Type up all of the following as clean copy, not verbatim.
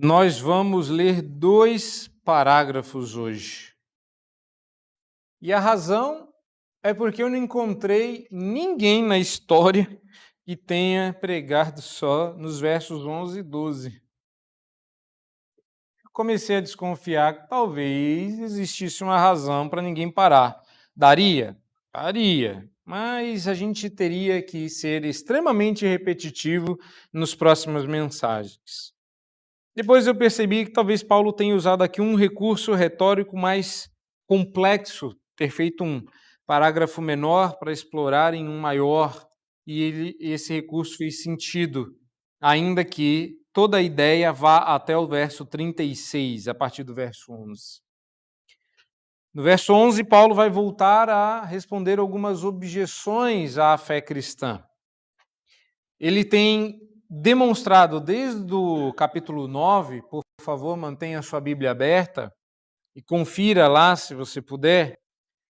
Nós vamos ler 2 parágrafos hoje. E a razão é porque eu não encontrei ninguém na história que tenha pregado só nos versos 11 e 12. Comecei a desconfiar que talvez existisse uma razão para ninguém parar. Daria? Daria. Mas a gente teria que ser extremamente repetitivo nas próximas mensagens. Depois eu percebi que talvez Paulo tenha usado aqui um recurso retórico mais complexo, ter feito um parágrafo menor para explorar em um maior, e esse recurso fez sentido, ainda que toda a ideia vá até o verso 36, a partir do verso 11. No verso 11, Paulo vai voltar a responder algumas objeções à fé cristã. Ele tem demonstrado desde o capítulo 9, por favor, mantenha a sua Bíblia aberta e confira lá, se você puder,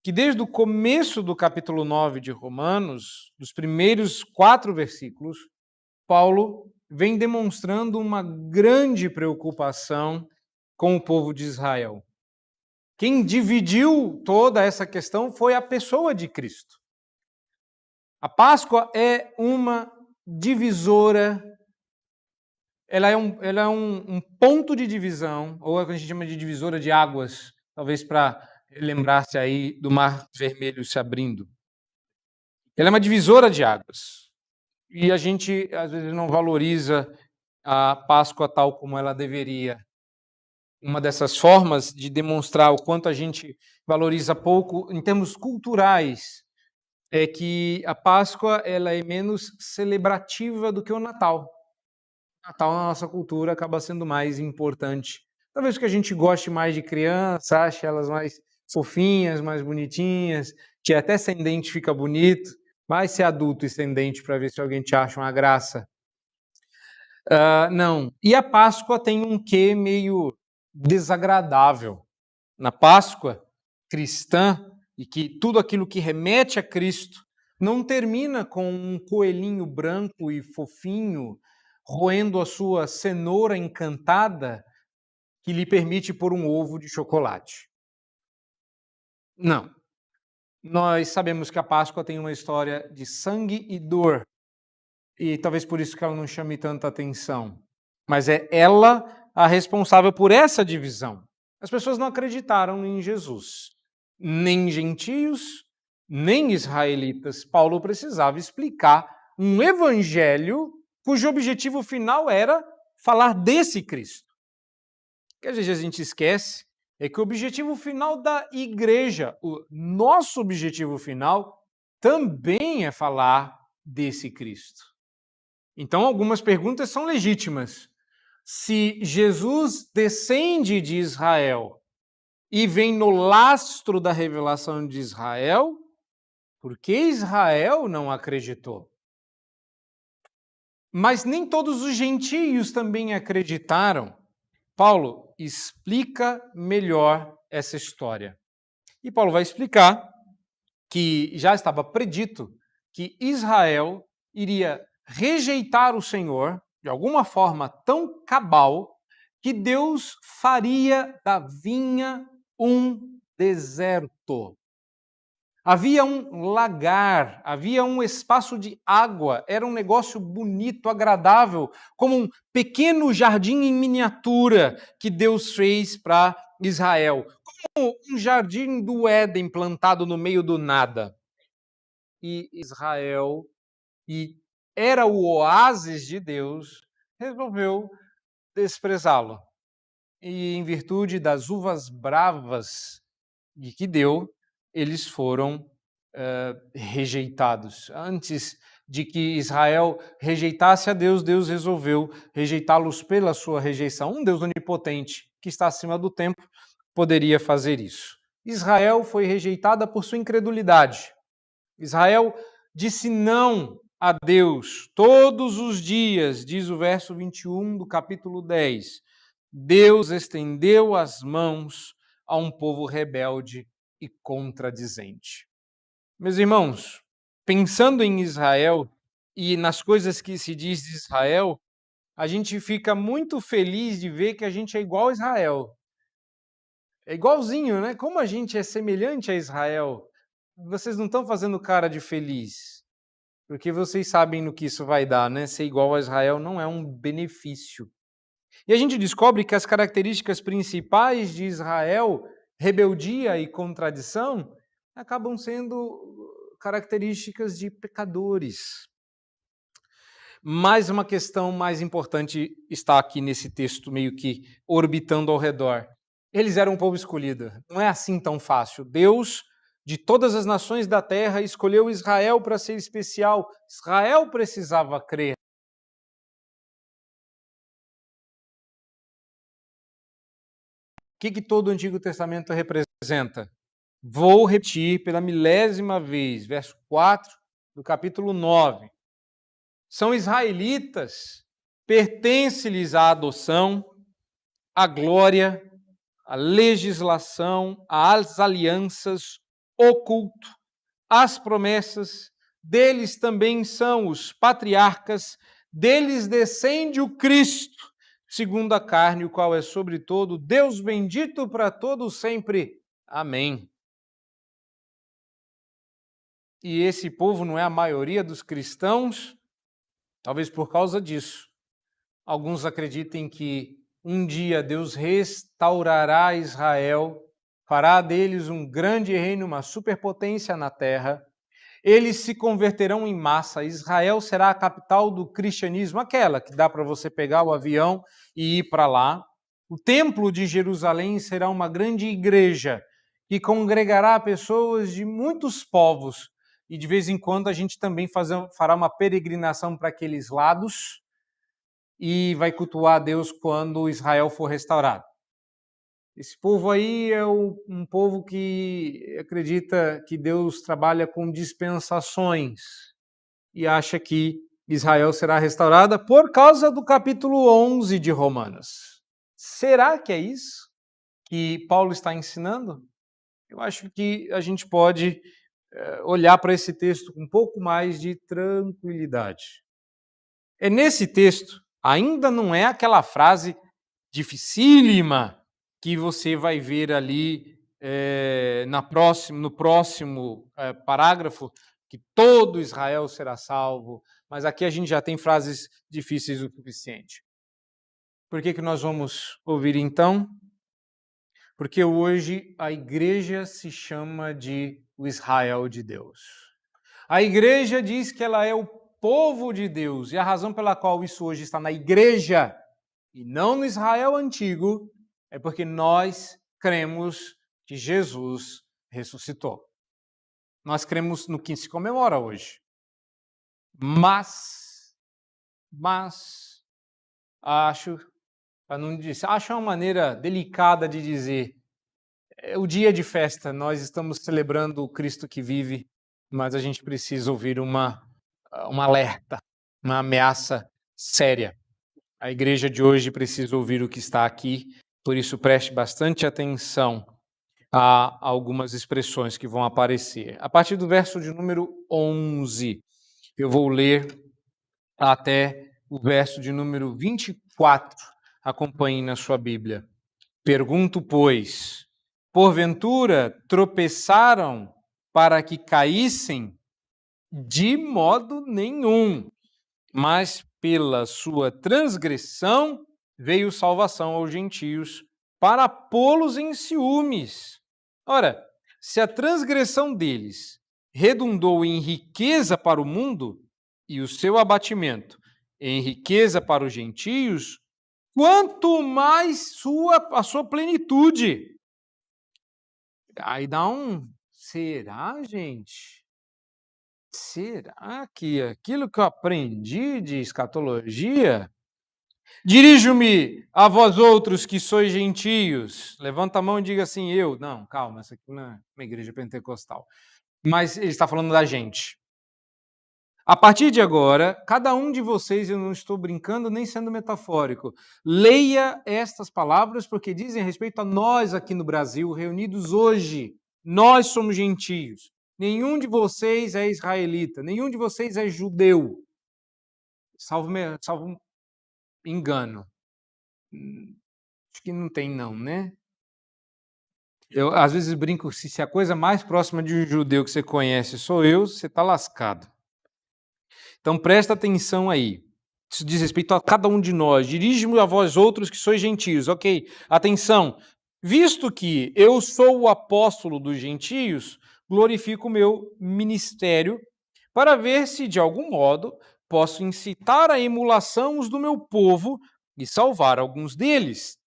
que desde o começo do capítulo 9 de Romanos, dos primeiros 4 versículos, Paulo vem demonstrando uma grande preocupação com o povo de Israel. Quem dividiu toda essa questão foi a pessoa de Cristo. A Páscoa é uma divisora, ela é um ponto de divisão, ou é o que a gente chama de divisora de águas, talvez para lembrar-se aí do Mar Vermelho se abrindo. Ela é uma divisora de águas. E a gente, às vezes, não valoriza a Páscoa tal como ela deveria. Uma dessas formas de demonstrar o quanto a gente valoriza pouco em termos culturais é que a Páscoa ela é menos celebrativa do que o Natal. O Natal na nossa cultura acaba sendo mais importante. Talvez porque a gente goste mais de criança, ache elas mais fofinhas, mais bonitinhas, que até sem dente fica bonito, vai ser adulto e sem dente para ver se alguém te acha uma graça. Não. E a Páscoa tem um quê meio desagradável. Na Páscoa cristã, e que tudo aquilo que remete a Cristo não termina com um coelhinho branco e fofinho roendo a sua cenoura encantada que lhe permite pôr um ovo de chocolate. Não. Nós sabemos que a Páscoa tem uma história de sangue e dor, e talvez por isso que ela não chame tanta atenção. Mas é ela a responsável por essa divisão. As pessoas não acreditaram em Jesus. Nem gentios, nem israelitas. Paulo precisava explicar um evangelho cujo objetivo final era falar desse Cristo. O que às vezes a gente esquece é que o objetivo final da igreja, o nosso objetivo final, também é falar desse Cristo. Então, algumas perguntas são legítimas. Se Jesus descende de Israel e vem no lastro da revelação de Israel, por que Israel não acreditou? Mas nem todos os gentios também acreditaram. Paulo explica melhor essa história. E Paulo vai explicar que já estava predito que Israel iria rejeitar o Senhor de alguma forma tão cabal que Deus faria da vinha um deserto. Havia um lagar, havia um espaço de água, era um negócio bonito, agradável, como um pequeno jardim em miniatura que Deus fez para Israel, como um jardim do Éden plantado no meio do nada. E Israel, e era o oásis de Deus, resolveu desprezá-lo. E em virtude das uvas bravas que deu, eles foram rejeitados. Antes de que Israel rejeitasse a Deus, Deus resolveu rejeitá-los pela sua rejeição. Um Deus onipotente, que está acima do tempo, poderia fazer isso. Israel foi rejeitada por sua incredulidade. Israel disse não a Deus todos os dias, diz o verso 21 do capítulo 10. Deus estendeu as mãos a um povo rebelde e contradizente. Meus irmãos, pensando em Israel e nas coisas que se diz de Israel, a gente fica muito feliz de ver que a gente é igual a Israel. É igualzinho, né? Como a gente é semelhante a Israel, vocês não estão fazendo cara de feliz, porque vocês sabem no que isso vai dar, né? Ser igual a Israel não é um benefício. E a gente descobre que as características principais de Israel, rebeldia e contradição, acabam sendo características de pecadores. Mas uma questão mais importante está aqui nesse texto, meio que orbitando ao redor. Eles eram um povo escolhido. Não é assim tão fácil. Deus, de todas as nações da terra, escolheu Israel para ser especial. Israel precisava crer. O que todo o Antigo Testamento representa? Vou repetir pela milésima vez, verso 4 do capítulo 9. São israelitas, pertence-lhes a adoção, a glória, a legislação, as alianças, o culto, as promessas, deles também são os patriarcas, deles descende o Cristo, segundo a carne, o qual é sobre todo, Deus bendito para todos sempre. Amém. E esse povo não é a maioria dos cristãos, talvez por causa disso. Alguns acreditem que um dia Deus restaurará Israel, fará deles um grande reino, uma superpotência na terra. Eles se converterão em massa. Israel será a capital do cristianismo, aquela que dá para você pegar o avião e ir para lá. O templo de Jerusalém será uma grande igreja que congregará pessoas de muitos povos. E de vez em quando a gente também fará uma peregrinação para aqueles lados e vai cultuar a Deus quando Israel for restaurado. Esse povo aí é um povo que acredita que Deus trabalha com dispensações e acha que Israel será restaurada por causa do capítulo 11 de Romanos. Será que é isso que Paulo está ensinando? Eu acho que a gente pode olhar para esse texto com um pouco mais de tranquilidade. É nesse texto, ainda não é aquela frase dificílima que você vai ver ali no próximo parágrafo, que todo Israel será salvo, mas aqui a gente já tem frases difíceis o suficiente. Por que nós vamos ouvir então? Porque hoje a igreja se chama de o Israel de Deus. A igreja diz que ela é o povo de Deus, e a razão pela qual isso hoje está na igreja e não no Israel antigo é porque nós cremos que Jesus ressuscitou. Nós cremos no que se comemora hoje. Mas acho, para não dizer, acho uma maneira delicada de dizer, é o dia de festa, nós estamos celebrando o Cristo que vive, mas a gente precisa ouvir um alerta, uma ameaça séria. A igreja de hoje precisa ouvir o que está aqui, por isso preste bastante atenção a algumas expressões que vão aparecer. A partir do verso de número 11, eu vou ler até o verso de número 24. Acompanhe na sua Bíblia. Pergunto, pois, porventura tropeçaram para que caíssem? De modo nenhum, mas pela sua transgressão veio salvação aos gentios, para pô-los em ciúmes. Ora, se a transgressão deles redundou em riqueza para o mundo, e o seu abatimento em riqueza para os gentios, quanto mais a sua plenitude. Aí dá um, será, gente? Será que aquilo que eu aprendi de escatologia? Dirijo-me a vós outros que sois gentios. Levanta a mão e diga assim, eu. Não, calma, essa aqui não é uma igreja pentecostal. Mas ele está falando da gente. A partir de agora, cada um de vocês, eu não estou brincando nem sendo metafórico, leia estas palavras porque dizem respeito a nós aqui no Brasil, reunidos hoje. Nós somos gentios. Nenhum de vocês é israelita, nenhum de vocês é judeu. Salvo engano. Acho que não tem não, né? Eu às vezes brinco, se a coisa mais próxima de um judeu que você conhece sou eu, você está lascado. Então presta atenção aí. Isso diz respeito a cada um de nós. Dirige-me a vós outros que sois gentios. Ok, atenção. Visto que eu sou o apóstolo dos gentios, glorifico o meu ministério para ver se, de algum modo, posso incitar a emulação os do meu povo e salvar alguns deles.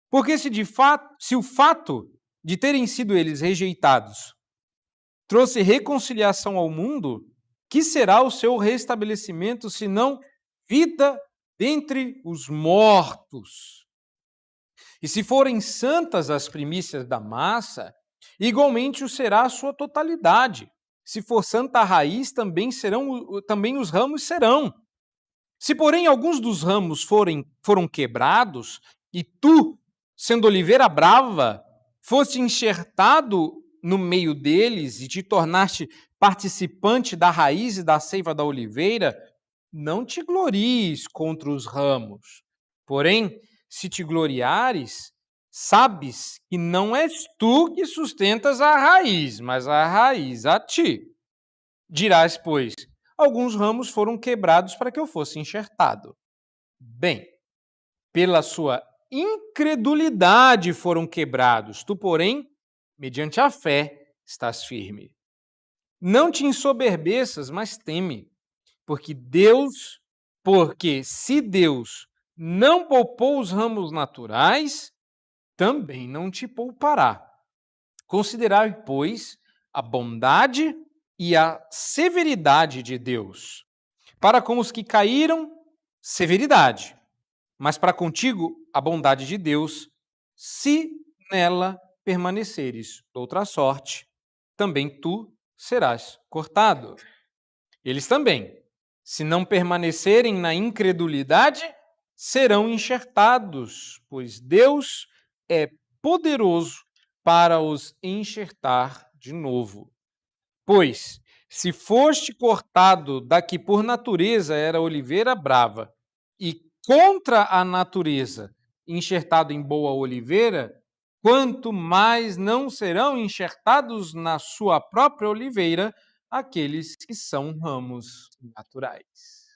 Porque se o fato de terem sido eles rejeitados trouxe reconciliação ao mundo, que será o seu restabelecimento, senão vida dentre os mortos? E se forem santas as primícias da massa, igualmente o será a sua totalidade. Se for santa a raiz, também os ramos serão. Se, porém, alguns dos ramos foram quebrados, e tu, sendo oliveira brava, foste enxertado no meio deles e te tornaste participante da raiz e da seiva da oliveira, não te glories contra os ramos. Porém, se te gloriares, sabes que não és tu que sustentas a raiz, mas a raiz a ti. Dirás, pois, alguns ramos foram quebrados para que eu fosse enxertado. Bem, pela sua incredulidade foram quebrados. Tu, porém, mediante a fé, estás firme. Não te ensoberbeças, mas teme, porque se Deus não poupou os ramos naturais, também não te poupará. Considerai, pois, a bondade e a severidade de Deus. Para com os que caíram, severidade, mas para contigo a bondade de Deus, se nela permaneceres. Outra sorte, também tu serás cortado. Eles também, se não permanecerem na incredulidade, serão enxertados, pois Deus é poderoso para os enxertar de novo. Pois, se foste cortado da que por natureza era oliveira brava, e contra a natureza enxertado em boa oliveira, quanto mais não serão enxertados na sua própria oliveira aqueles que são ramos naturais.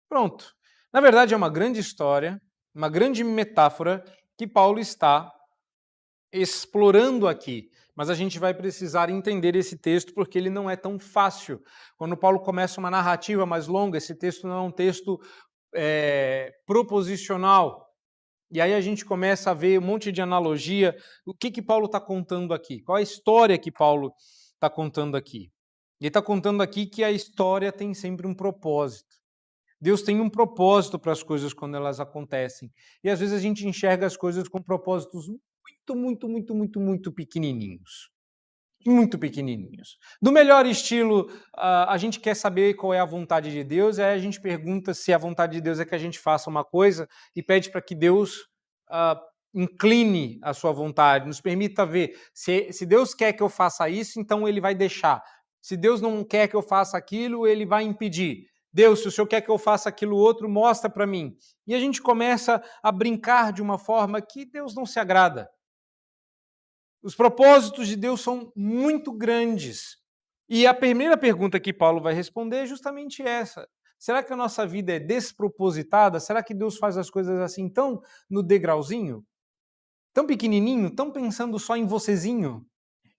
Pronto. Na verdade, é uma grande história, uma grande metáfora que Paulo está explorando aqui. Mas a gente vai precisar entender esse texto porque ele não é tão fácil. Quando Paulo começa uma narrativa mais longa, esse texto não é um texto proposicional. E aí a gente começa a ver um monte de analogia. O que Paulo está contando aqui? Qual a história que Paulo está contando aqui? Ele está contando aqui que a história tem sempre um propósito. Deus tem um propósito para as coisas quando elas acontecem. E às vezes a gente enxerga as coisas com propósitos muito pequenininhos. Muito pequenininhos. Do melhor estilo, a gente quer saber qual é a vontade de Deus, aí a gente pergunta se a vontade de Deus é que a gente faça uma coisa e pede para que Deus incline a sua vontade, nos permita ver. Se Deus quer que eu faça isso, então Ele vai deixar. Se Deus não quer que eu faça aquilo, Ele vai impedir. Deus, se o Senhor quer que eu faça aquilo outro, mostra para mim. E a gente começa a brincar de uma forma que Deus não se agrada. Os propósitos de Deus são muito grandes. E a primeira pergunta que Paulo vai responder é justamente essa. Será que a nossa vida é despropositada? Será que Deus faz as coisas assim tão no degrauzinho? Tão pequenininho? Tão pensando só em vocêzinho?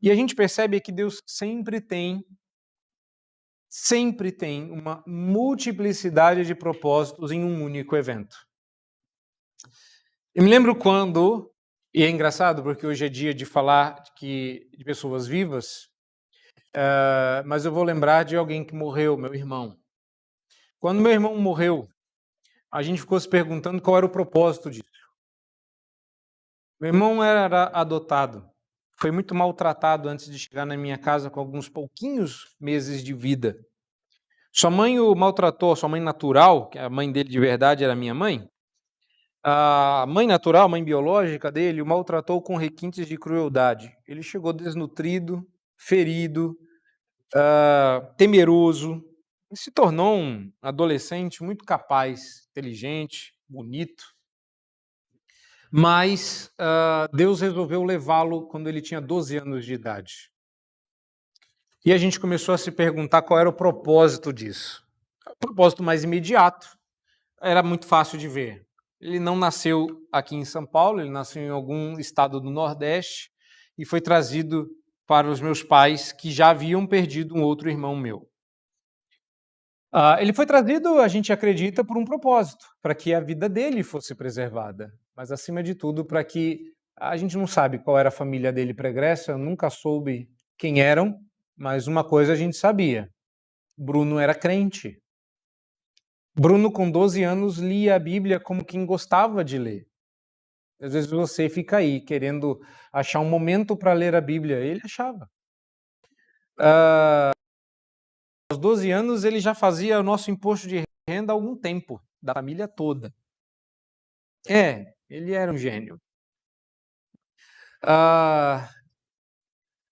E a gente percebe que Deus sempre tem uma multiplicidade de propósitos em um único evento. Eu me lembro quando, e é engraçado porque hoje é dia de falar de pessoas vivas, mas eu vou lembrar de alguém que morreu, meu irmão. Quando meu irmão morreu, a gente ficou se perguntando qual era o propósito disso. Meu irmão era adotado, foi muito maltratado antes de chegar na minha casa com alguns pouquinhos meses de vida. Sua mãe o maltratou, sua mãe natural, que a mãe dele de verdade era minha mãe, a mãe natural, a mãe biológica dele, o maltratou com requintes de crueldade. Ele chegou desnutrido, ferido, temeroso. Ele se tornou um adolescente muito capaz, inteligente, bonito, mas Deus resolveu levá-lo quando ele tinha 12 anos de idade. E a gente começou a se perguntar qual era o propósito disso. O propósito mais imediato era muito fácil de ver. Ele não nasceu aqui em São Paulo, ele nasceu em algum estado do Nordeste e foi trazido para os meus pais, que já haviam perdido um outro irmão meu. Ele foi trazido, a gente acredita, por um propósito, para que a vida dele fosse preservada, mas acima de tudo para que a gente não sabe qual era a família dele pregressa, eu nunca soube quem eram, mas uma coisa a gente sabia: Bruno era crente. Bruno, com 12 anos, lia a Bíblia como quem gostava de ler. Às vezes você fica aí querendo achar um momento para ler a Bíblia. Ele achava. Aos 12 anos, ele já fazia o nosso imposto de renda há algum tempo, da família toda. Ele era um gênio.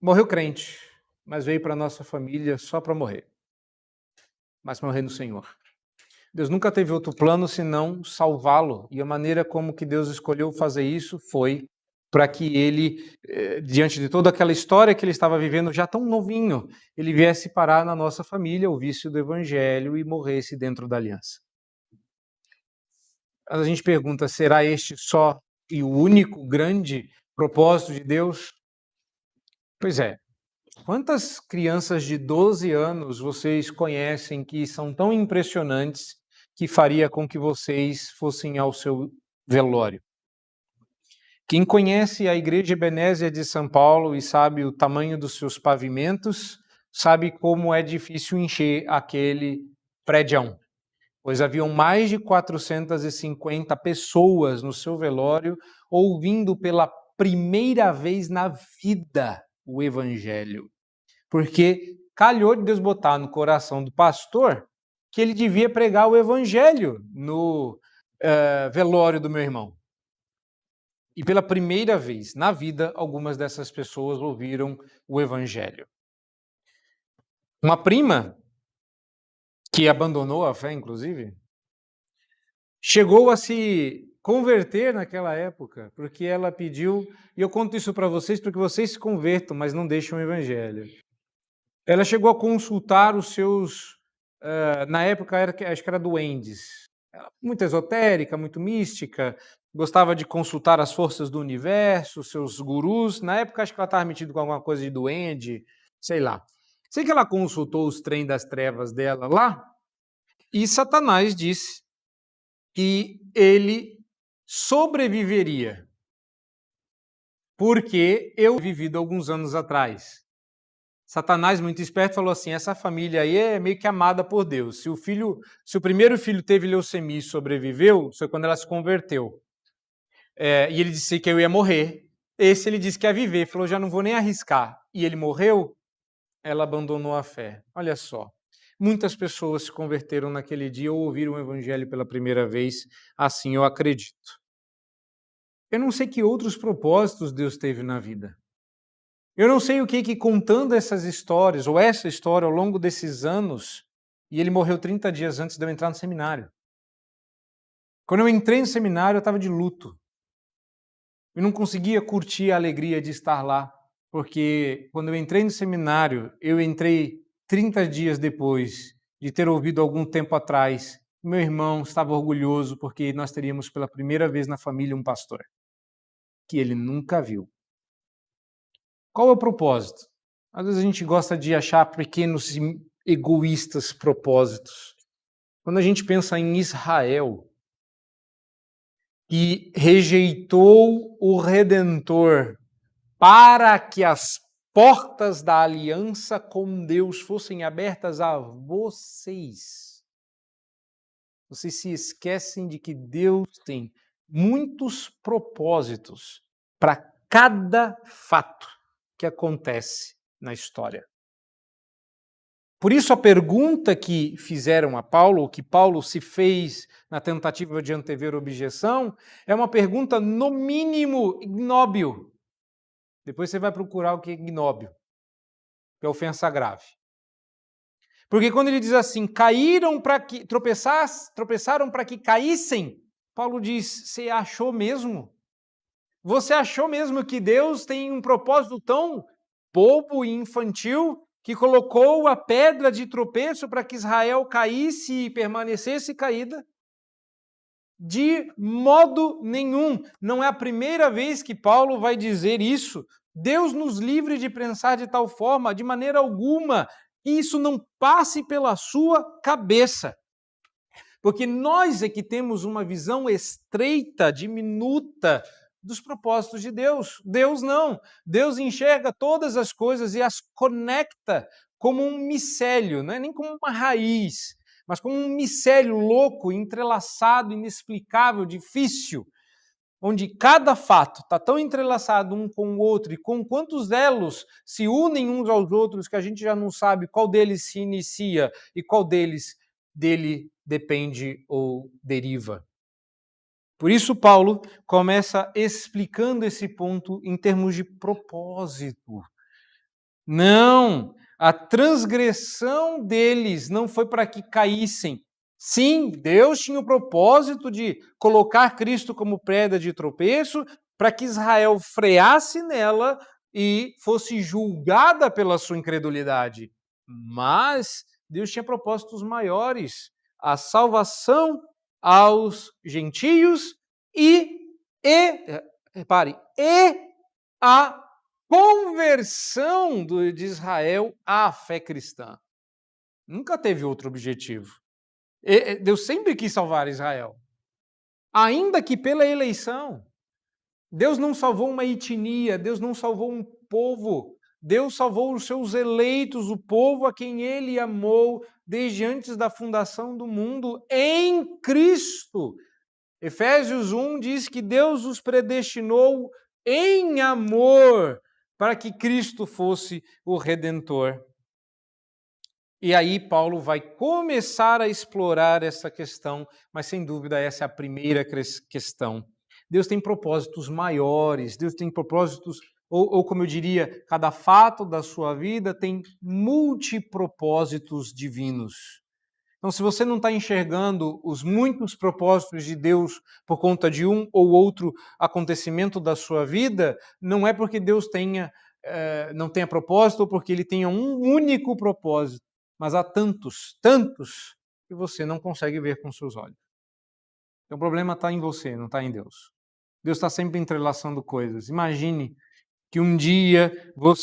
Morreu crente, mas veio para a nossa família só para morrer. Mas morrer no Senhor. Deus nunca teve outro plano senão salvá-lo. E a maneira como que Deus escolheu fazer isso foi para que ele, diante de toda aquela história que ele estava vivendo, já tão novinho, ele viesse parar na nossa família, ouvisse do Evangelho e morresse dentro da aliança. A gente pergunta, será este só e o único grande propósito de Deus? Pois é. Quantas crianças de 12 anos vocês conhecem que são tão impressionantes que faria com que vocês fossem ao seu velório? Quem conhece a Igreja Ebenézia de São Paulo e sabe o tamanho dos seus pavimentos, sabe como é difícil encher aquele prédião, pois haviam mais de 450 pessoas no seu velório ouvindo pela primeira vez na vida o Evangelho. Porque calhou de Deus botar no coração do pastor que ele devia pregar o Evangelho no velório do meu irmão. E pela primeira vez na vida, algumas dessas pessoas ouviram o Evangelho. Uma prima, que abandonou a fé, inclusive, chegou a se converter naquela época, porque ela pediu, e eu conto isso para vocês porque vocês se convertam, mas não deixam o Evangelho. Ela chegou a consultar os seus, na época acho que era duendes, muito esotérica, muito mística, gostava de consultar as forças do universo, seus gurus. Na época acho que ela estava metida com alguma coisa de duende, sei lá. Sei que ela consultou os trem das trevas dela lá, e Satanás disse que ele sobreviveria, porque eu vivido alguns anos atrás. Satanás, muito esperto, falou assim: essa família aí é meio que amada por Deus. Se o primeiro filho teve leucemia e sobreviveu, foi quando ela se converteu. E ele disse que eu ia morrer. Esse ele disse que ia viver, falou: já não vou nem arriscar. E ele morreu, ela abandonou a fé. Olha só. Muitas pessoas se converteram naquele dia ou ouviram o evangelho pela primeira vez, assim eu acredito. Eu não sei que outros propósitos Deus teve na vida. Eu não sei o que contando essas histórias, ou essa história ao longo desses anos, e ele morreu 30 dias antes de eu entrar no seminário. Quando eu entrei no seminário, eu estava de luto. Eu não conseguia curtir a alegria de estar lá, porque quando eu entrei no seminário, eu entrei 30 dias depois de ter ouvido algum tempo atrás, meu irmão estava orgulhoso porque nós teríamos pela primeira vez na família um pastor, que ele nunca viu. Qual é o propósito? Às vezes a gente gosta de achar pequenos e egoístas propósitos. Quando a gente pensa em Israel, que rejeitou o Redentor para que as portas da aliança com Deus fossem abertas a vocês. Vocês se esquecem de que Deus tem muitos propósitos para cada fato que acontece na história. Por isso, a pergunta que fizeram a Paulo, ou que Paulo se fez na tentativa de antever objeção, é uma pergunta, no mínimo, ignóbil. Depois você vai procurar o que é ignóbil, que é ofensa grave. Porque quando ele diz assim, caíram para que tropeçaram para que caíssem, Paulo diz, você achou mesmo? Você achou mesmo que Deus tem um propósito tão bobo e infantil que colocou a pedra de tropeço para que Israel caísse e permanecesse caída? De modo nenhum. Não é a primeira vez que Paulo vai dizer isso. Deus nos livre de pensar de tal forma, de maneira alguma, que isso não passe pela sua cabeça. Porque nós é que temos uma visão estreita, diminuta dos propósitos de Deus. Deus não. Deus enxerga todas as coisas e as conecta como um micélio, não é nem como uma raiz, mas como um micélio louco, entrelaçado, inexplicável, difícil, onde cada fato está tão entrelaçado um com o outro e com quantos elos se unem uns aos outros que a gente já não sabe qual deles se inicia e qual deles dele depende ou deriva. Por isso, Paulo começa explicando esse ponto em termos de propósito. Não, a transgressão deles não foi para que caíssem. Sim, Deus tinha o propósito de colocar Cristo como pedra de tropeço para que Israel freasse nela e fosse julgada pela sua incredulidade. Mas Deus tinha propósitos maiores, a salvação aos gentios repare, e a conversão de Israel à fé cristã. Nunca teve outro objetivo. Deus sempre quis salvar Israel, ainda que pela eleição. Deus não salvou uma etnia, Deus não salvou um povo, Deus salvou os seus eleitos, o povo a quem ele amou desde antes da fundação do mundo, em Cristo. Efésios 1 diz que Deus os predestinou em amor para que Cristo fosse o Redentor. E aí Paulo vai começar a explorar essa questão, mas sem dúvida essa é a primeira questão. Deus tem propósitos maiores, Deus tem propósitos, ou como eu diria, cada fato da sua vida tem multipropósitos divinos. Então, se você não está enxergando os muitos propósitos de Deus por conta de um ou outro acontecimento da sua vida, não é porque Deus não tenha propósito ou porque ele tenha um único propósito, mas há tantos, tantos, que você não consegue ver com seus olhos. Então, o problema está em você, não está em Deus. Deus está sempre entrelaçando coisas. Imagine que um dia a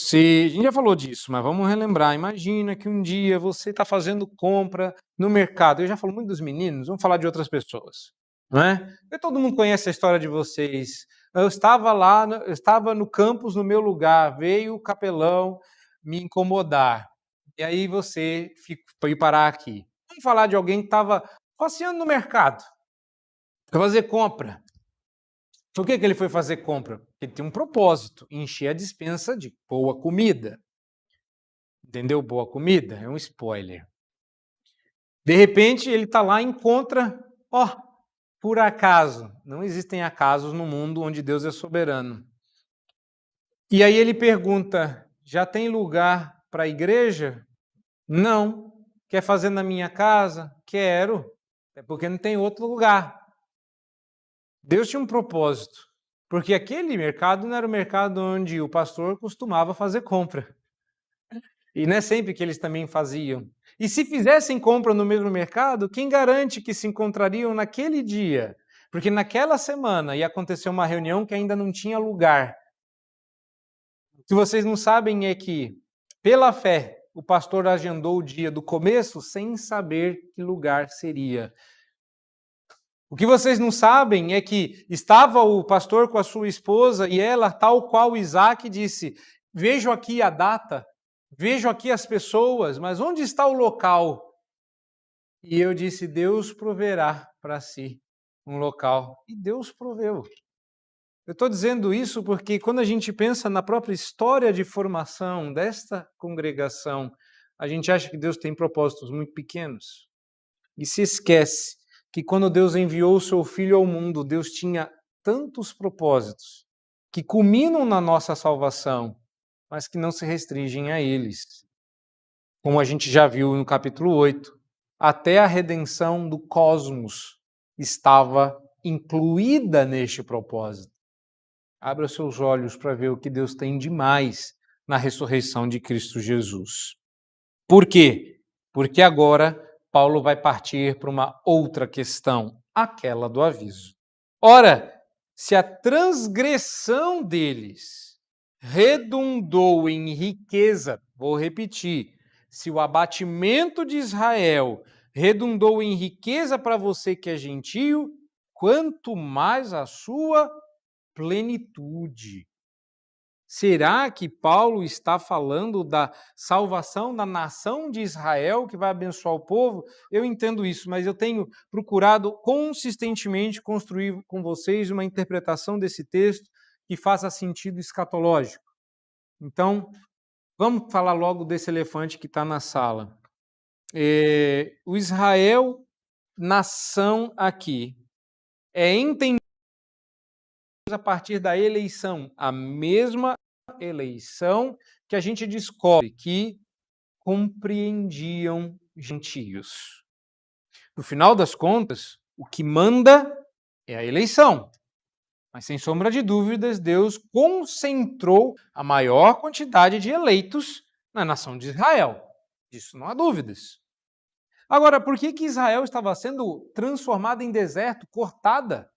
gente já falou disso, mas vamos relembrar. Imagina que um dia você está fazendo compra no mercado. Eu já falo muito dos meninos, vamos falar de outras pessoas, não é? Porque todo mundo conhece a história de vocês. Eu estava lá, eu estava no campus, no meu lugar, veio o capelão me incomodar. E aí você foi parar aqui. Vamos falar de alguém que estava passeando no mercado, para fazer compra. Por que ele foi fazer compra? Porque ele tem um propósito, encher a despensa de boa comida. Entendeu? Boa comida? É um spoiler. De repente, ele está lá e encontra, por acaso. Não existem acasos no mundo onde Deus é soberano. E aí ele pergunta, já tem lugar para a igreja? Não. Quer fazer na minha casa? Quero. É porque não tem outro lugar. Deus tinha um propósito. Porque aquele mercado não era o mercado onde o pastor costumava fazer compra. E não é sempre que eles também faziam. E se fizessem compra no mesmo mercado, quem garante que se encontrariam naquele dia? Porque naquela semana ia acontecer uma reunião que ainda não tinha lugar. O que vocês não sabem é que, pela fé, o pastor agendou o dia do começo sem saber que lugar seria. O que vocês não sabem é que estava o pastor com a sua esposa e ela, tal qual Isaac, disse: vejo aqui a data, vejo aqui as pessoas, mas onde está o local? E eu disse: Deus proverá para si um local. E Deus proveu. Eu estou dizendo isso porque quando a gente pensa na própria história de formação desta congregação, a gente acha que Deus tem propósitos muito pequenos. E se esquece que quando Deus enviou o seu Filho ao mundo, Deus tinha tantos propósitos que culminam na nossa salvação, mas que não se restringem a eles. como a gente já viu no capítulo 8, até a redenção do cosmos estava incluída neste propósito. Abra seus olhos para ver o que Deus tem de mais na ressurreição de Cristo Jesus. Por quê? Porque agora Paulo vai partir para uma outra questão, aquela do aviso. Ora, se a transgressão deles redundou em riqueza, vou repetir, se o abatimento de Israel redundou em riqueza para você que é gentio, quanto mais a sua plenitude. Será que Paulo está falando da salvação da nação de Israel que vai abençoar o povo? Eu entendo isso, mas eu tenho procurado consistentemente construir com vocês uma interpretação desse texto que faça sentido escatológico. Então, vamos falar logo desse elefante que está na sala. O Israel, nação aqui, é entendido a partir da eleição, a mesma eleição que a gente descobre que compreendiam gentios. No final das contas, o que manda é a eleição. Mas, sem sombra de dúvidas, Deus concentrou a maior quantidade de eleitos na nação de Israel. Disso não há dúvidas. Agora, por que Israel estava sendo transformada em deserto, cortada?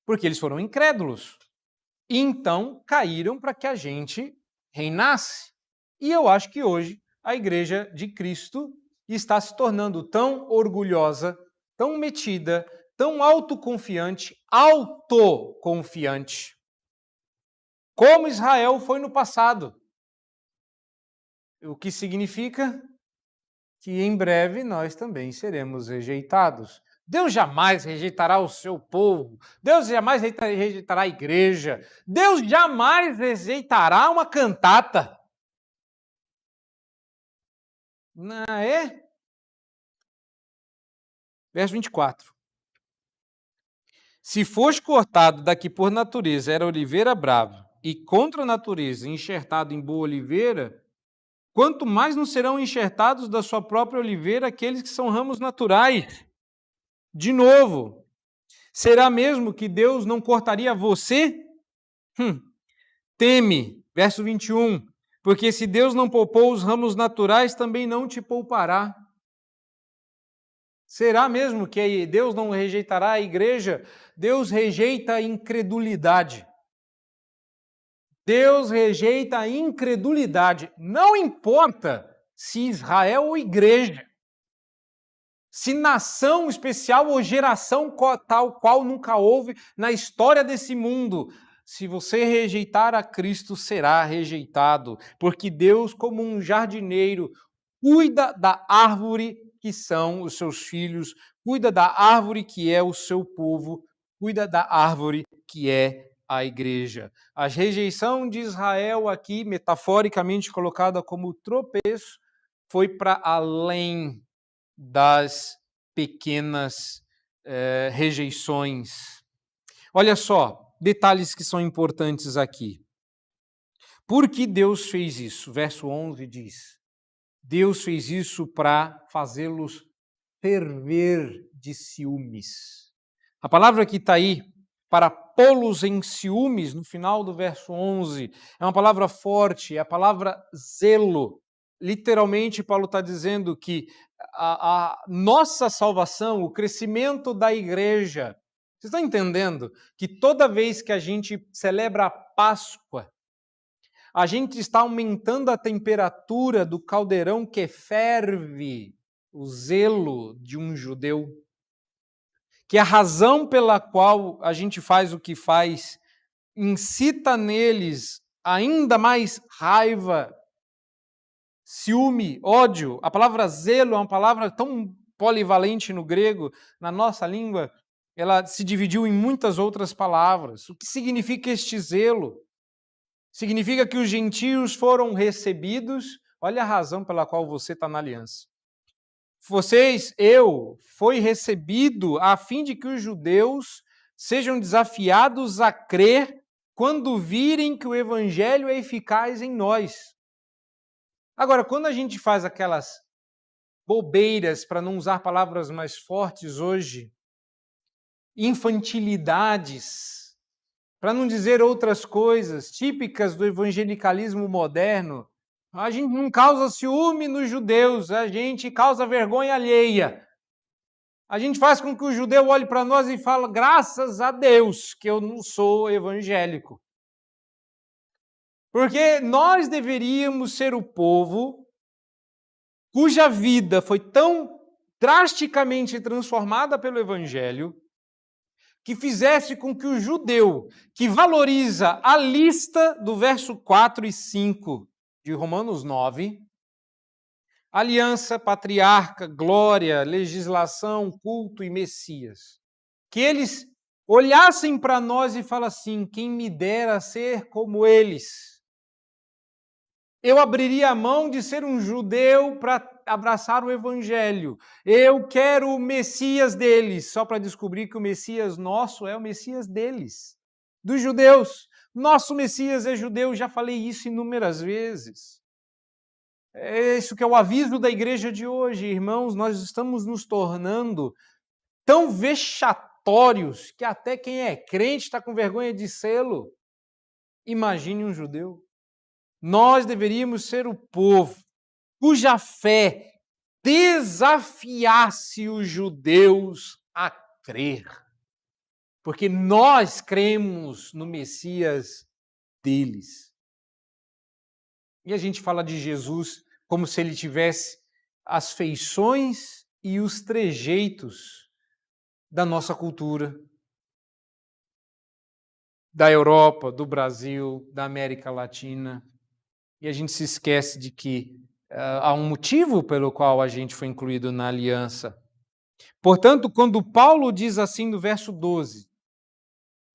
Porque eles foram incrédulos. E então caíram para que a gente reinasse. E eu acho que hoje a Igreja de Cristo está se tornando tão orgulhosa, tão metida, tão autoconfiante, como Israel foi no passado. O que significa que em breve nós também seremos rejeitados. Deus jamais rejeitará o seu povo. Deus jamais rejeitará a igreja. Deus jamais rejeitará uma cantata. Não é? Verso 24. Se foste cortado daqui por natureza, era oliveira brava, e contra a natureza, enxertado em boa oliveira, quanto mais não serão enxertados da sua própria oliveira aqueles que são ramos naturais. De novo, será mesmo que Deus não cortaria você? Teme, verso 21, porque se Deus não poupou os ramos naturais, também não te poupará. Será mesmo que Deus não rejeitará a igreja? Deus rejeita a incredulidade. Deus rejeita a incredulidade. Não importa se Israel ou igreja, se nação especial ou geração tal qual nunca houve na história desse mundo. Se você rejeitar a Cristo, será rejeitado, porque Deus, como um jardineiro, cuida da árvore que são os seus filhos, cuida da árvore que é o seu povo, cuida da árvore que é a igreja. A rejeição de Israel aqui, metaforicamente colocada como tropeço, foi para além das pequenas rejeições. Olha só, detalhes que são importantes aqui. Por que Deus fez isso? Verso 11 diz: Deus fez isso para fazê-los ferver de ciúmes. A palavra que está aí, para pô-los em ciúmes, no final do verso 11, é uma palavra forte, é a palavra zelo. Literalmente, Paulo está dizendo que a nossa salvação, o crescimento da igreja, vocês estão entendendo que toda vez que a gente celebra a Páscoa, a gente está aumentando a temperatura do caldeirão que ferve o zelo de um judeu. Que a razão pela qual a gente faz o que faz incita neles ainda mais raiva, ciúme, ódio. A palavra zelo é uma palavra tão polivalente no grego, na nossa língua, ela se dividiu em muitas outras palavras. O que significa este zelo? Significa que os gentios foram recebidos. Olha a razão pela qual você está na aliança. Foi recebido a fim de que os judeus sejam desafiados a crer quando virem que o evangelho é eficaz em nós. Agora, quando a gente faz aquelas bobeiras, para não usar palavras mais fortes hoje, infantilidades, para não dizer outras coisas típicas do evangelicalismo moderno, a gente não causa ciúme nos judeus, a gente causa vergonha alheia. A gente faz com que o judeu olhe para nós e fale, graças a Deus que eu não sou evangélico. Porque nós deveríamos ser o povo cuja vida foi tão drasticamente transformada pelo evangelho, que fizesse com que o judeu, que valoriza a lista do verso 4 e 5 de Romanos 9, aliança, patriarca, glória, legislação, culto e Messias, que eles olhassem para nós e falassem assim, quem me dera ser como eles. Eu abriria a mão de ser um judeu para abraçar o evangelho. Eu quero o Messias deles, só para descobrir que o Messias nosso é o Messias deles, dos judeus. Nosso Messias é judeu, já falei isso inúmeras vezes. É isso que é o aviso da igreja de hoje, irmãos, nós estamos nos tornando tão vexatórios que até quem é crente está com vergonha de sê-lo. Imagine um judeu. Nós deveríamos ser o povo cuja fé desafiasse os judeus a crer. Porque nós cremos no Messias deles. E a gente fala de Jesus como se ele tivesse as feições e os trejeitos da nossa cultura, da Europa, do Brasil, da América Latina. E a gente se esquece de que há um motivo pelo qual a gente foi incluído na aliança. Portanto, quando Paulo diz assim no verso 12,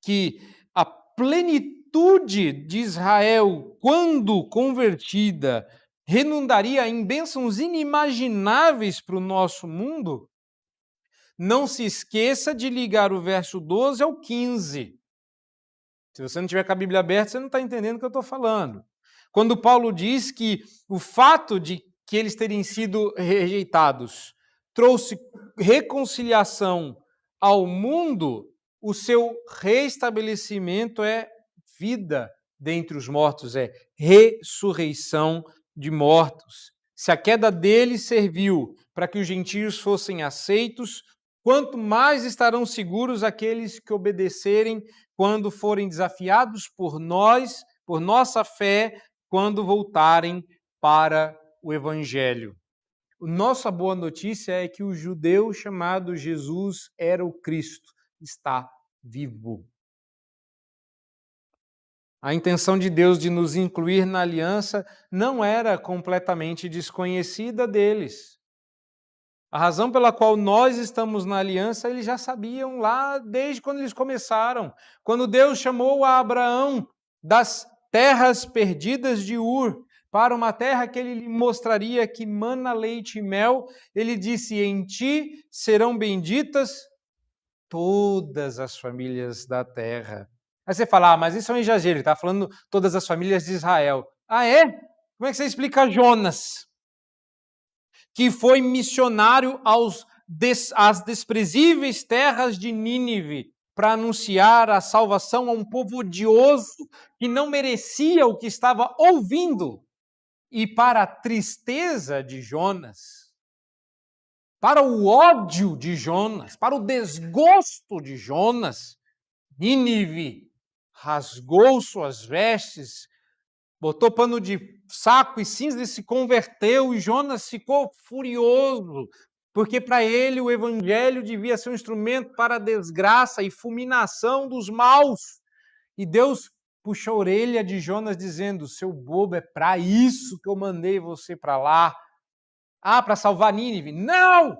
que a plenitude de Israel, quando convertida, redundaria em bênçãos inimagináveis para o nosso mundo, não se esqueça de ligar o verso 12 ao 15. Se você não tiver com a Bíblia aberta, você não está entendendo o que eu estou falando. Quando Paulo diz que o fato de que eles terem sido rejeitados trouxe reconciliação ao mundo, o seu restabelecimento é vida dentre os mortos, é ressurreição de mortos. Se a queda deles serviu para que os gentios fossem aceitos, quanto mais estarão seguros aqueles que obedecerem quando forem desafiados por nós, por nossa fé, quando voltarem para o Evangelho. Nossa boa notícia é que o judeu chamado Jesus era o Cristo, está vivo. A intenção de Deus de nos incluir na aliança não era completamente desconhecida deles. A razão pela qual nós estamos na aliança, eles já sabiam lá desde quando eles começaram. Quando Deus chamou a Abraão das terras perdidas de Ur para uma terra que ele lhe mostraria que mana leite e mel, ele disse, em ti serão benditas todas as famílias da terra. Aí você fala, mas isso é um exagero, ele está falando todas as famílias de Israel. Ah, é? Como é que você explica Jonas, que foi missionário às desprezíveis terras de Nínive para anunciar a salvação a um povo odioso que não merecia o que estava ouvindo? E para a tristeza de Jonas, para o ódio de Jonas, para o desgosto de Jonas, Nínive rasgou suas vestes, botou pano de saco e cinza e se converteu, e Jonas ficou furioso, porque para ele o evangelho devia ser um instrumento para a desgraça e fulminação dos maus. E Deus puxa a orelha de Jonas dizendo, seu bobo, é para isso que eu mandei você para lá. Ah, para salvar Nínive? Não!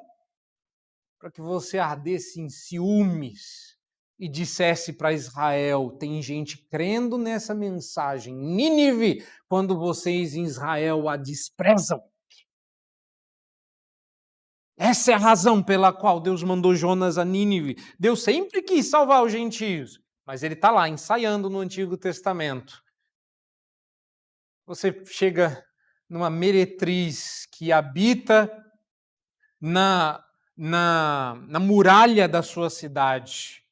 Para que você ardesse em ciúmes e dissesse para Israel, tem gente crendo nessa mensagem, Nínive, quando vocês em Israel a desprezam. Essa é a razão pela qual Deus mandou Jonas a Nínive. Deus sempre quis salvar os gentios, mas ele está lá ensaiando no Antigo Testamento. Você chega numa meretriz que habita na muralha da sua cidade.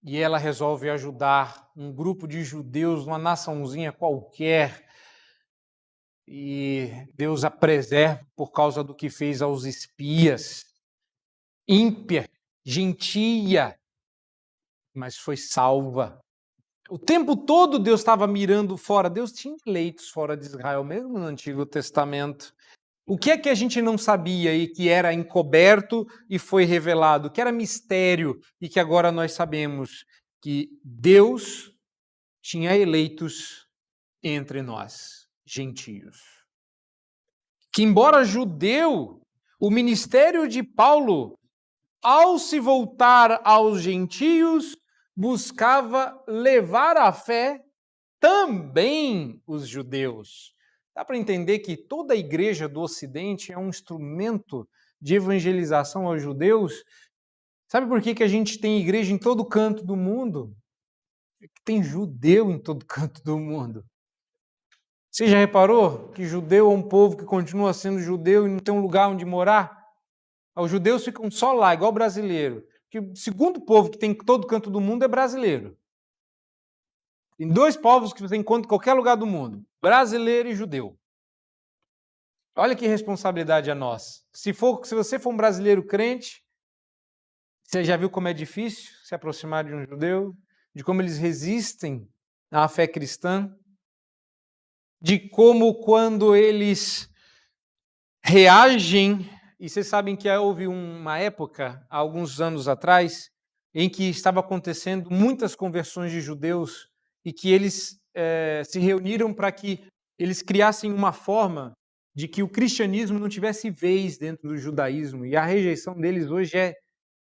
E ela resolve ajudar um grupo de judeus, uma naçãozinha qualquer. E Deus a preserva por causa do que fez aos espias. Ímpia, gentia, mas foi salva. O tempo todo Deus estava mirando fora. Deus tinha eleitos fora de Israel, mesmo no Antigo Testamento. O que é que a gente não sabia e que era encoberto e foi revelado? Que era mistério e que agora nós sabemos que Deus tinha eleitos entre nós, gentios. Que embora judeu, o ministério de Paulo, ao se voltar aos gentios, buscava levar à fé também os judeus. Dá para entender que toda a igreja do Ocidente é um instrumento de evangelização aos judeus? Sabe por que a gente tem igreja em todo canto do mundo? É que tem judeu em todo canto do mundo. Você já reparou que judeu é um povo que continua sendo judeu e não tem um lugar onde morar? Os judeus ficam só lá, igual brasileiro. Que o segundo povo que tem em todo canto do mundo é brasileiro. Tem dois povos que você encontra em qualquer lugar do mundo: brasileiro e judeu. Olha que responsabilidade a nós. Se você for um brasileiro crente, você já viu como é difícil se aproximar de um judeu, de como eles resistem à fé cristã, de como quando eles reagem, e vocês sabem que houve uma época, há alguns anos atrás, em que estava acontecendo muitas conversões de judeus e que eles se reuniram para que eles criassem uma forma de que o cristianismo não tivesse vez dentro do judaísmo, e a rejeição deles hoje é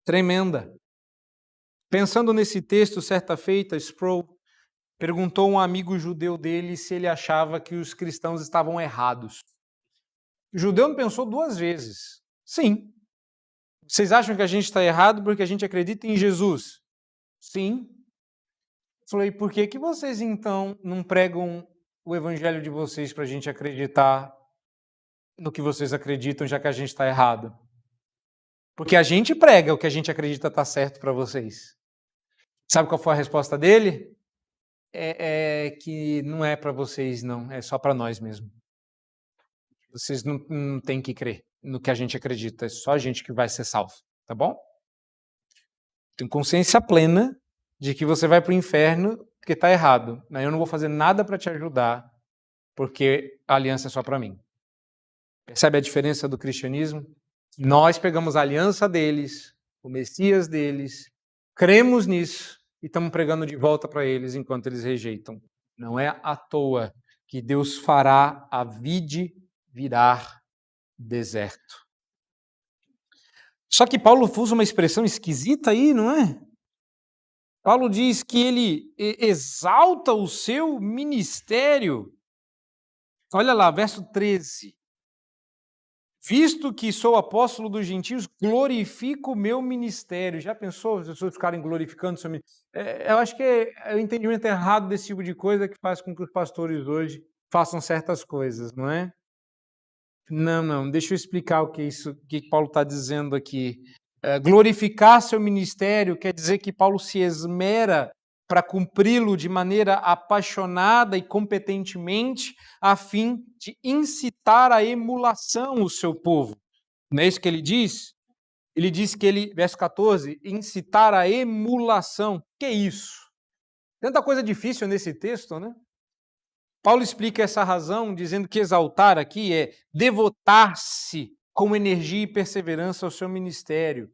tremenda. Pensando nesse texto, certa feita, Sproul perguntou a um amigo judeu dele se ele achava que os cristãos estavam errados. O judeu não pensou duas vezes. Sim. Vocês acham que a gente está errado porque a gente acredita em Jesus? Sim. Eu falei, por que vocês então não pregam o evangelho de vocês para a gente acreditar no que vocês acreditam, já que a gente está errado? Porque a gente prega o que a gente acredita está certo para vocês. Sabe qual foi a resposta dele? É que não é para vocês, não. É só para nós mesmo. Vocês não têm que crer no que a gente acredita. É só a gente que vai ser salvo, tá bom? Tenho consciência plena de que você vai para o inferno porque está errado. Eu não vou fazer nada para te ajudar, porque a aliança é só para mim. Percebe a diferença do cristianismo? Nós pegamos a aliança deles, o Messias deles, cremos nisso e estamos pregando de volta para eles enquanto eles rejeitam. Não é à toa que Deus fará a vide virar deserto. Só que Paulo usa uma expressão esquisita aí, não é? Paulo diz que ele exalta o seu ministério. Olha lá, verso 13. Visto que sou apóstolo dos gentios, glorifico o meu ministério. Já pensou as pessoas ficarem glorificando o seu ministério? Eu acho que é o entendimento errado desse tipo de coisa que faz com que os pastores hoje façam certas coisas, não é? Não, deixa eu explicar o que Paulo está dizendo aqui. Glorificar seu ministério quer dizer que Paulo se esmera para cumpri-lo de maneira apaixonada e competentemente, a fim de incitar à emulação o seu povo. Não é isso que ele diz? Ele diz que verso 14, incitar à emulação. O que é isso? Tanta coisa difícil nesse texto, né? Paulo explica essa razão dizendo que exaltar aqui é devotar-se com energia e perseverança ao seu ministério.